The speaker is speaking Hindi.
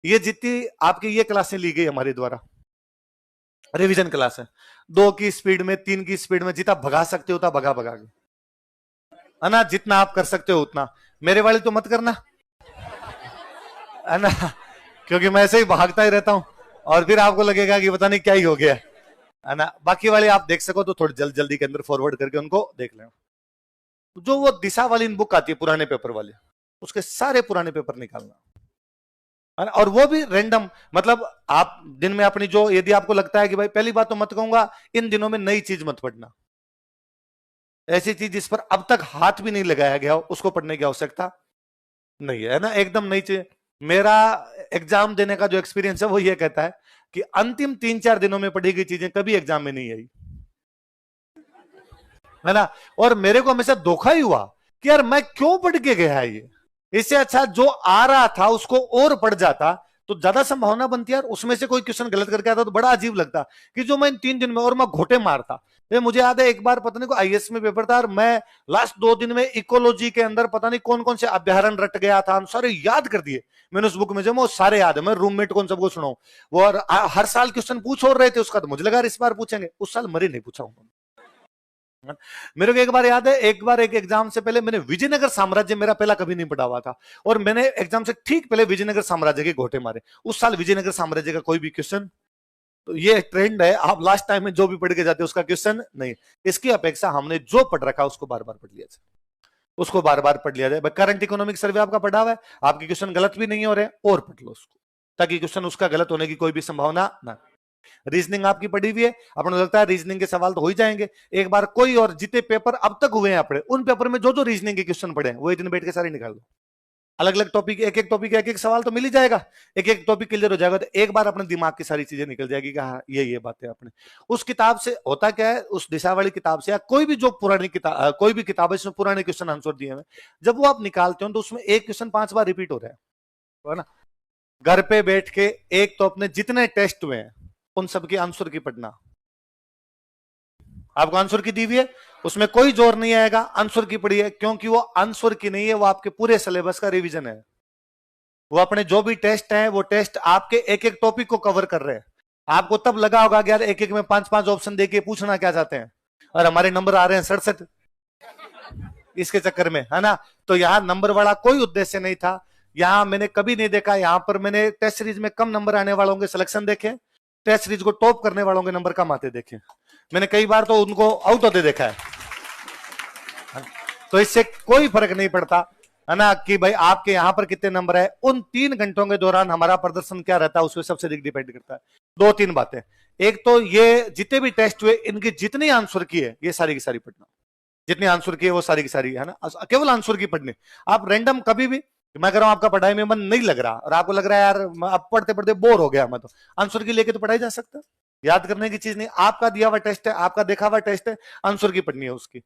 ये जितनी आपकी ये क्लासें ली गई हमारे द्वारा, रिवीजन क्लास है, 2 की स्पीड में, 3 की स्पीड में, जितना भगा सकते हो उतना भगा भगा के, है ना, जितना आप कर सकते हो उतना। मेरे वाले तो मत करना, है ना, क्योंकि मैं ऐसे ही भागता ही रहता हूं और फिर आपको लगेगा कि पता नहीं क्या ही हो गया है ना। बाकी वाले आप देख सको तो थोड़ी जल्दी के अंदर फॉरवर्ड करके उनको देख लें। जो वो दिशा वाली बुक आती है पुराने पेपर वाले, उसके सारे पुराने पेपर निकालना, है ना, और वो भी रैंडम, मतलब आप दिन में अपनी जो, यदि आपको लगता है कि भाई, पहली बात तो मत कहूंगा इन दिनों में नई चीज मत पढ़ना, ऐसी चीज जिस पर अब तक हाथ भी नहीं लगाया गया हो उसको पढ़ने की आवश्यकता नहीं है ना, एकदम नई चीज। मेरा एग्जाम देने का जो एक्सपीरियंस है वो ये कहता है कि अंतिम 3-4 दिनों में पढ़ी गई चीजें कभी एग्जाम में नहीं आई, है ना। और मेरे को हमेशा धोखा ही हुआ कि यार मैं क्यों पढ़ के गया है ये, इससे अच्छा जो आ रहा था उसको और पढ़ जाता तो ज्यादा संभावना बनती यार, उसमें से कोई क्वेश्चन गलत करके आता तो बड़ा अजीब लगता कि जो मैं इन 3 दिन में, और मैं घोटे मारता। ये मुझे याद है एक बार पता नहीं को आईएएस में पेपर था और मैं लास्ट 2 दिन में इकोलॉजी के अंदर पता नहीं कौन कौन से अभ्यारण रट गया था, हम सारे याद कर दिए मैंने उस बुक में, जो वो सारे याद है, मैं रूममेट को सबको सुनाऊं, वो हर साल क्वेश्चन पूछ और रहे थे उसका, तो मुझे लगा इस बार पूछेंगे, उस साल मरी नहीं पूछा हूं। मेरे को एक बार याद है, एक बार एक एग्जाम से पहले मैंने विजयनगर साम्राज्य, मेरा पहला कभी नहीं पढ़ा हुआ था, और मैंने एग्जाम से ठीक पहले विजयनगर साम्राज्य के घोटे मारे। उस साल विजयनगर साम्राज्य का कोई भी क्वेश्चन, तो ये ट्रेंड है, आप लास्ट टाइम में जो भी पढ़ के जाते हो उसका क्वेश्चन नहीं, इसकी अपेक्षा हमने जो पढ़ रखा उसको बार बार पढ़ लिया जाए, उसको बार बार पढ़ लिया जाए। करंट इकोनॉमिक सर्वे आपका पढ़ा हुआ है, आपके क्वेश्चन गलत भी नहीं हो रहे और पढ़ लो उसको, ताकि क्वेश्चन उसका गलत होने की कोई भी संभावना ना। रीजनिंग आपकी पढ़ी हुई है, अपने लगता है रीजनिंग के सवाल तो हो ही जाएंगे। एक बार कोई और जितने पेपर अब तक हुए हैं अपने, उन पेपर में जो जो रीजनिंग के क्वेश्चन पढ़े हैं वो एक दिन बैठ के सारे निकाल दो, अलग अलग टॉपिक, एक एक टॉपिक एक एक सवाल तो मिल ही जाएगा, एक एक टॉपिक क्लियर हो जाएगा, तो एक बार अपने दिमाग की सारी चीजें निकल जाएगी कि हाँ ये बातें अपने। उस किताब से होता क्या है, उस दिशा वाली किताब से या कोई भी जो पुरानी किताब, कोई भी किताब है इसमें पुराने क्वेश्चन आंसर दिए हुए, जब वो आप निकालते हो तो उसमें एक क्वेश्चन 5 बार रिपीट हो रहा है ना। घर पे बैठ के एक तो अपने जितने टेस्ट हुए हैं उन सबके आंसर की पढ़ना, आपको आंसर की दी हुई है, उसमें कोई जोर नहीं आएगा, आंसर की पढ़ी है, क्योंकि वो आंसर की नहीं है, वो आपके पूरे सिलेबस का रिवीजन है। वो अपने जो भी टेस्ट हैं वो टेस्ट आपके एक एक टॉपिक को कवर कर रहे हैं। आपको तब लगा होगा कि यार एक एक में 5-5 ऑप्शन देके पूछना क्या चाहते हैं, और हमारे नंबर आ रहे हैं 67 इसके चक्कर में, है ना। तो यहां नंबर वाला कोई उद्देश्य नहीं था, यहां मैंने कभी नहीं देखा, यहां पर मैंने टेस्ट सीरीज में कम नंबर आने वालों के सिलेक्शन देखे, टेस्ट सीरीज को टॉप करने वालों के नंबर कम आते देखे, मैंने कई बार तो उनको आउट होते देखा है। तो इससे कोई फर्क नहीं पड़ता, है ना, कि भाई आपके यहां पर कितने नंबर है, उन 3 घंटों के दौरान हमारा प्रदर्शन क्या रहता है उसमें सबसे अधिक डिपेंड करता है 2-3 बातें। एक तो ये जितने भी टेस्ट हुए इनकी जितनी आंसर की है ये सारी की सारी पढ़ना, जितनी आंसर की है वो सारी की सारी, है ना, केवल आंसर की पढ़नी। आप रैंडम कभी भी, मैं कह रहा हूं आपका पढ़ाई में मन नहीं लग रहा और आपको लग रहा है यार अब पढ़ते पढ़ते बोर हो गया, मैं तो आंसर की लेके तो पढ़ाई जा सकता, याद करने की चीज नहीं, आपका दिया हुआ टेस्ट है, आपका देखा हुआ टेस्ट है, आंसर की पढ़नी है उसकी।